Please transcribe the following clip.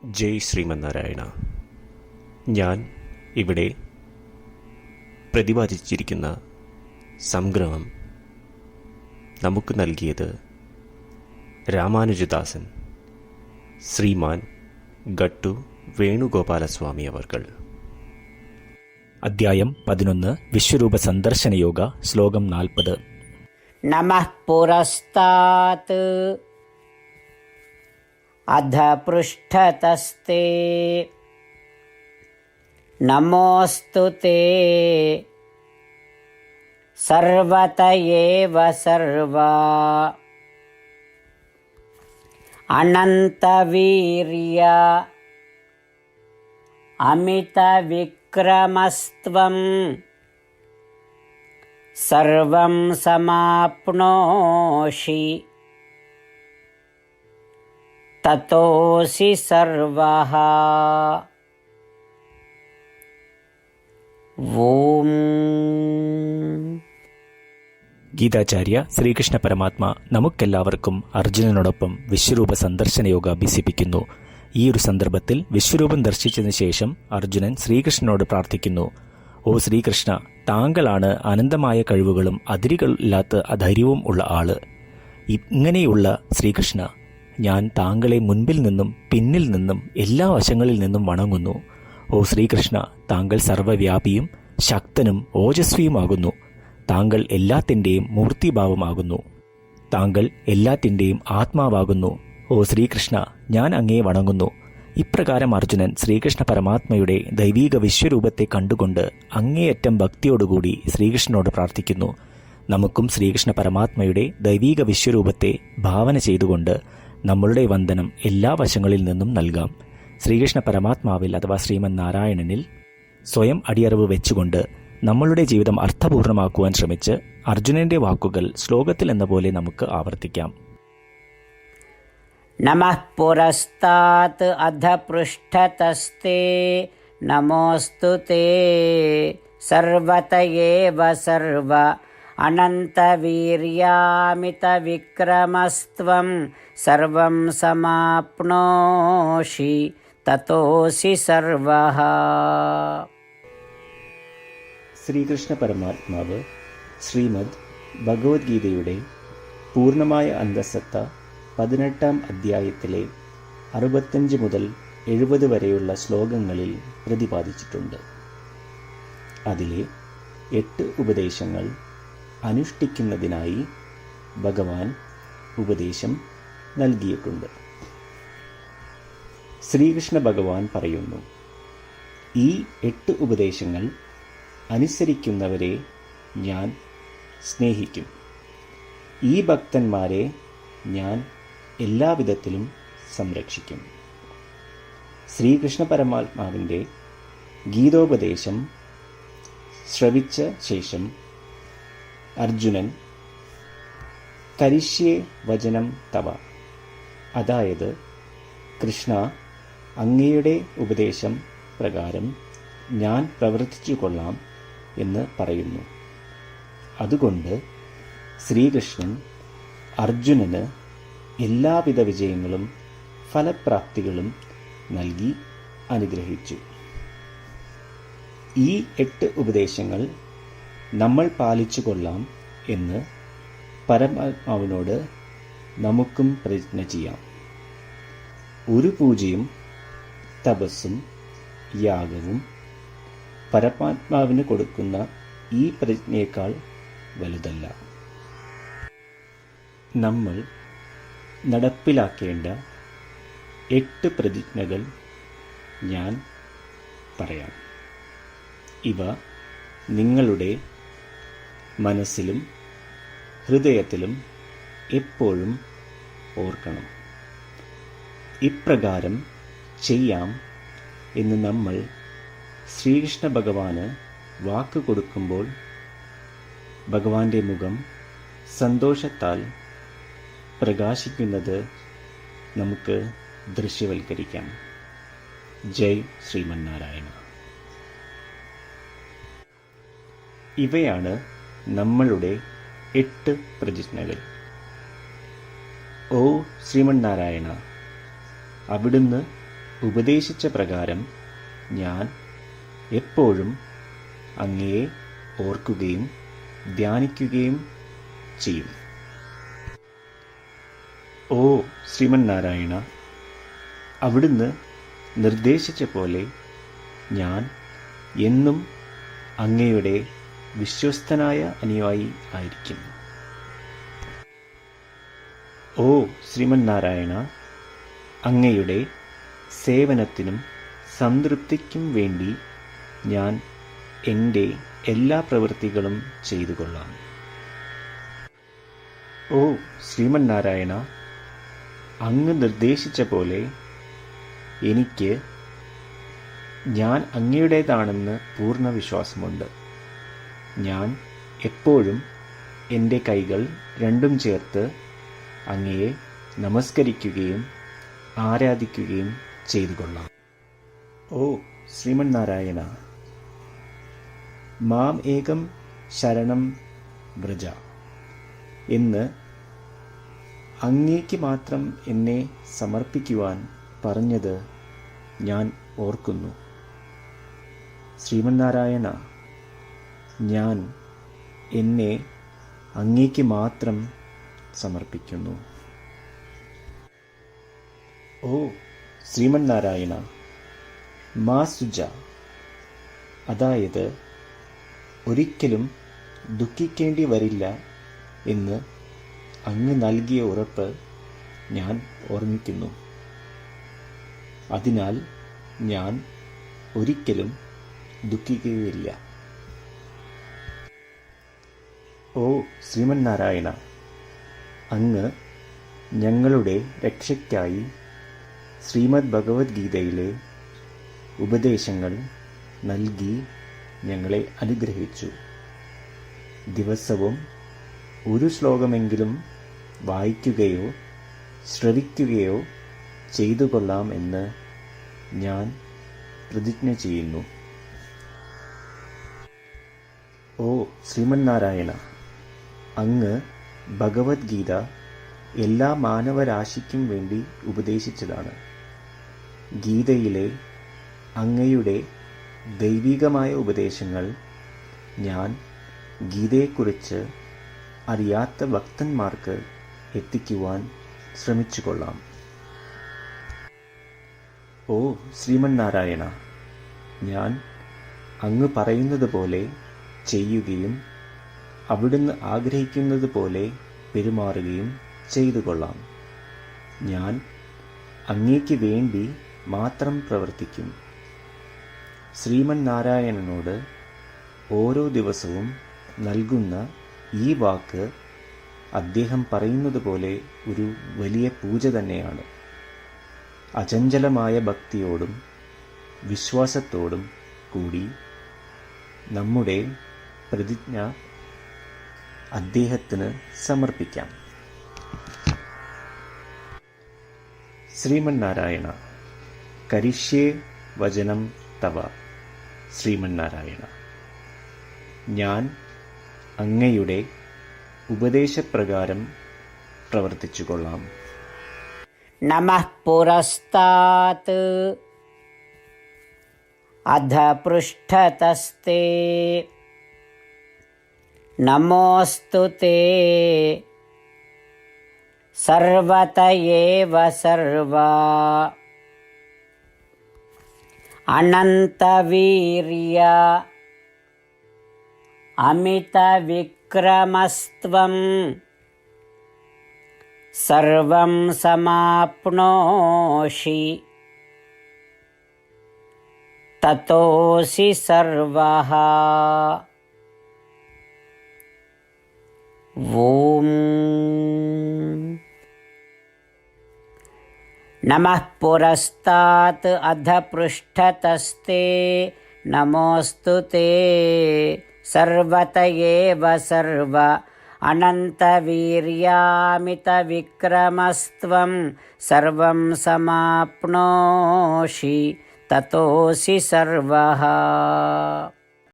ജയ് ശ്രീമന്നാരായണ. ഞാൻ ഇവിടെ പ്രതിപാദിച്ചിരിക്കുന്ന സംഗ്രഹം നമുക്ക് നൽകിയത് രാമാനുജദാസൻ ശ്രീമാൻ ഗട്ടു വേണുഗോപാലസ്വാമി അവർകൾ. അധ്യായം 11 വിശ്വരൂപ സന്ദർശന യോഗ. ശ്ലോകം 40. നമഃ പുരസ്താത് അധ പൃഷ്ഠതസ്തേ നമോസ്തു തേ സർവത ഏവ സർവാ അനന്തവീര്യ അമിതവിക്രമസ്ത്വം സർവം സമാപ്നോഷി തതോസി സർവഃ. ഓം. ഗീതാചാര്യ ശ്രീകൃഷ്ണ പരമാത്മ നമുക്കെല്ലാവർക്കും അർജുനനോടൊപ്പം വിശ്വരൂപ സന്ദർശന യോഗ അഭ്യസിപ്പിക്കുന്നു. ഈ ഒരു സന്ദർഭത്തിൽ വിശ്വരൂപം ദർശിച്ചതിനു ശേഷം അർജുനൻ ശ്രീകൃഷ്ണനോട് പ്രാർത്ഥിക്കുന്നു. ഓ ശ്രീകൃഷ്ണ, താങ്കളാണ് അനന്തമായ കഴിവുകളും അതിരുകളില്ലാത്ത ധൈര്യവും ഉള്ള ആള്. ഇങ്ങനെയുള്ള ശ്രീകൃഷ്ണ, ഞാൻ താങ്കളെ മുൻപിൽ നിന്നും പിന്നിൽ നിന്നും എല്ലാ വശങ്ങളിൽ നിന്നും വണങ്ങുന്നു. ഓ ശ്രീകൃഷ്ണ, താങ്കൾ സർവ്വവ്യാപിയും ശക്തനും ഓജസ്വിയുമാകുന്നു. താങ്കൾ എല്ലാത്തിൻ്റെയും മൂർത്തിഭാവമാകുന്നു. താങ്കൾ എല്ലാത്തിൻ്റെയും ആത്മാവാകുന്നു. ഓ ശ്രീകൃഷ്ണ, ഞാൻ അങ്ങയെ വണങ്ങുന്നു. ഇപ്രകാരം അർജുനൻ ശ്രീകൃഷ്ണ പരമാത്മയുടെ ദൈവീക വിശ്വരൂപത്തെ കണ്ടുകൊണ്ട് അങ്ങേയറ്റം ഭക്തിയോടുകൂടി ശ്രീകൃഷ്ണനോട് പ്രാർത്ഥിക്കുന്നു. നമുക്കും ശ്രീകൃഷ്ണ പരമാത്മയുടെ ദൈവീക വിശ്വരൂപത്തെ ഭാവന ചെയ്തുകൊണ്ട് നമ്മളുടെ വന്ദനം എല്ലാ വശങ്ങളിൽ നിന്നും നൽകാം. ശ്രീകൃഷ്ണ പരമാത്മാവിൽ അഥവാ ശ്രീമൻ നാരായണനിൽ സ്വയം അടിയറവ് വെച്ചുകൊണ്ട് നമ്മളുടെ ജീവിതം അർത്ഥപൂർണമാക്കുവാൻ ശ്രമിച്ച് അർജുനന്റെ വാക്കുകൾ ശ്ലോകത്തിൽ എന്ന പോലെ നമുക്ക് ആവർത്തിക്കാം. നമഃ പുരസ്താത് അധ പൃഷ്ഠതസ്തേ നമോസ്തു തേ സർവത ഏവ സർവ അനന്തവീര്യാമിതവിക്രമസ്ത്വം സർവം സമാപ്നോഷി തതോസി സർവഃ. ശ്രീകൃഷ്ണ പരമാത്മാവ് ശ്രീമദ് ഭഗവത്ഗീതയുടെ പൂർണ്ണമായ അന്തസത്ത 18-ാം അധ്യായത്തിലെ 65 മുതൽ 70 വരെയുള്ള ശ്ലോകങ്ങളിൽ പ്രതിപാദിച്ചിട്ടുണ്ട്. അതിലെ 8 ഉപദേശങ്ങൾ അനുഷ്ഠിക്കുന്നതിനായി ഭഗവാൻ ഉപദേശം നൽകിയിട്ടുണ്ട്. ശ്രീകൃഷ്ണ ഭഗവാൻ പറയുന്നു, ഈ 8 ഉപദേശങ്ങൾ അനുസരിക്കുന്നവരെ ഞാൻ സ്നേഹിക്കും. ഈ ഭക്തന്മാരെ ഞാൻ എല്ലാവിധത്തിലും സംരക്ഷിക്കും. ശ്രീകൃഷ്ണ പരമാത്മാവിൻ്റെ ഗീതോപദേശം ശ്രവിച്ച ശേഷം അർജുനൻ കരിഷ്യേ വചനം തവ, അതായത് കൃഷ്ണ, അങ്ങയുടെ ഉപദേശം പ്രകാരം ഞാൻ പ്രവർത്തിച്ചു കൊള്ളാം എന്ന് പറയുന്നു. അതുകൊണ്ട് ശ്രീകൃഷ്ണൻ അർജുനന് എല്ലാവിധ വിജയങ്ങളും ഫലപ്രാപ്തികളും നൽകി അനുഗ്രഹിച്ചു. ഈ 8 ഉപദേശങ്ങൾ നമ്മൾ പാലിച്ചു കൊള്ളാം എന്ന് പരമാത്മാവിനോട് നമുക്കും പ്രതിജ്ഞ ചെയ്യാം. ഒരു പൂജയും തപസ്സും യാഗവും പരമാത്മാവിന് കൊടുക്കുന്ന ഈ പ്രതിജ്ഞയേക്കാൾ വലുതല്ല. നമ്മൾ നടപ്പിലാക്കേണ്ട 8 പ്രതിജ്ഞകൾ ഞാൻ പറയാം. ഇവ നിങ്ങളുടെ മനസ്സിലും ഹൃദയത്തിലും എപ്പോഴും ഓർക്കണം. ഇപ്രകാരം ചെയ്യാം എന്ന് നമ്മൾ ശ്രീകൃഷ്ണ ഭഗവാന് വാക്ക് കൊടുക്കുമ്പോൾ ഭഗവാന്റെ മുഖം സന്തോഷത്താൽ പ്രകാശിക്കുന്നത് നമുക്ക് ദൃശ്യവൽക്കരിക്കാം. ജയ് ശ്രീമന്നാരായണ. ഇവയാണ് നമ്മളുടെ 8 പ്രതിജ്ഞകൾ. ഓ ശ്രീമന്നാരായണ, അവിടുന്ന് ഉപദേശിച്ച പ്രകാരം ഞാൻ എപ്പോഴും അങ്ങയെ ഓർക്കുകയും ധ്യാനിക്കുകയും ചെയ്യും. ഓ ശ്രീമന്നാരായണ, അവിടുന്ന് നിർദ്ദേശിച്ച പോലെ ഞാൻ എന്നും അങ്ങയുടെ വിശ്വസ്തനായ അനുയായി ആയിരിക്കും. ഓ ശ്രീമന്നാരായണ, അങ്ങയുടെ സേവനത്തിനും സംതൃപ്തിക്കും വേണ്ടി ഞാൻ എൻ്റെ എല്ലാ പ്രവൃത്തികളും ചെയ്തുകൊള്ളാം. ഓ ശ്രീമന്നാരായണ, അങ്ങ് നിർദ്ദേശിച്ച പോലെ എനിക്ക് ഞാൻ അങ്ങയുടേതാണെന്ന് പൂർണ്ണ വിശ്വാസമുണ്ട്. ഞാൻ എപ്പോഴും എൻ്റെ കൈകൾ രണ്ടും ചേർത്ത് അങ്ങയെ നമസ്കരിക്കുകയും ആരാധിക്കുകയും ചെയ്തുകൊള്ളാം. ഓ ശ്രീമന്നാരായണ, മാം ഏകം ശരണം വ്രജ എന്ന് അങ്ങേക്ക് മാത്രം എന്നെ സമർപ്പിക്കുവാൻ പറഞ്ഞത് ഞാൻ ഓർക്കുന്നു. ശ്രീമന്നാരായണ, ഞാൻ എന്നെ അങ്ങേക്ക് മാത്രം സമർപ്പിക്കുന്നു. ഓ ശ്രീമന്നാരായണ, മാ സുജ, അതായത് ഒരിക്കലും ദുഃഖിക്കേണ്ടി വരില്ല എന്ന് അങ്ങ് നൽകിയ ഉറപ്പ് ഞാൻ ഓർമ്മിക്കുന്നു. അതിനാൽ ഞാൻ ഒരിക്കലും ദുഃഖിക്കുകയില്ല. ഓ ശ്രീമന്നാരായണ, അങ്ങ് ഞങ്ങളുടെ രക്ഷയ്ക്കായി ശ്രീമദ് ഭഗവത്ഗീതയിലെ ഉപദേശങ്ങൾ നൽകി ഞങ്ങളെ അനുഗ്രഹിച്ചു. ദിവസവും ഒരു ശ്ലോകമെങ്കിലും വായിക്കുകയോ ശ്രവിക്കുകയോ ചെയ്തു കൊള്ളാം എന്ന് ഞാൻ പ്രതിജ്ഞ ചെയ്യുന്നു. ഓ ശ്രീമന്നാരായണ, അങ്ങ് ഭഗവത്ഗീത എല്ലാ മാനവരാശിക്കും വേണ്ടി ഉപദേശിച്ചതാണ്. ഗീതയിലെ അങ്ങയുടെ ദൈവികമായ ഉപദേശങ്ങൾ ഞാൻ ഗീതയെക്കുറിച്ച് അറിയാത്ത ഭക്തന്മാർക്ക് എത്തിക്കുവാൻ ശ്രമിച്ചുകൊള്ളാം. ഓ ശ്രീമന്നാരായണ, ഞാൻ അങ്ങ് പറയുന്നത് പോലെ ചെയ്യുകയും അവിടുന്ന് ആഗ്രഹിക്കുന്നത് പോലെ പെരുമാറുകയും ചെയ്തു കൊള്ളാം. ഞാൻ അങ്ങേക്ക് വേണ്ടി മാത്രം പ്രവർത്തിക്കും. ശ്രീമന്നാരായണനോട് ഓരോ ദിവസവും നൽകുന്ന ഈ വാക്ക് അദ്ദേഹം പറയുന്നത് പോലെ ഒരു വലിയ പൂജ തന്നെയാണ്. അചഞ്ചലമായ ഭക്തിയോടും വിശ്വാസത്തോടും കൂടി നമ്മുടെ പ്രതിജ്ഞ അദ്ദേഹത്തിന് സമർപ്പിക്കാം. ശ്രീമന്നാരായണ, കരിഷ്യേ വചനം തവ. ശ്രീമന്നാരായണ, ഞാൻ അങ്ങയുടെ ഉപദേശപ്രകാരം പ്രവർത്തിച്ചുകൊള്ളാം. നമഃ പുരസ്താത് അധ പൃഷ്ഠതസ്തേ നമോസ്തു തേ സർവത ഏവ സർവാ അനന്തവീര്യ അമിതവിക്രമസ്ത്വം സർവം സമാപ്നോഷി തതോസി സർവഃ. ഓം നമഃ പുരസ്താത് അധ പൃഷ്ഠതസ്തേ നമോസ്തു തേ സർവത ഏവ സർവ അനന്തവീര്യാമിതവിക്രമസ്ത്വം സർവം സമാപ്നോഷി തതോസി സർവഃ.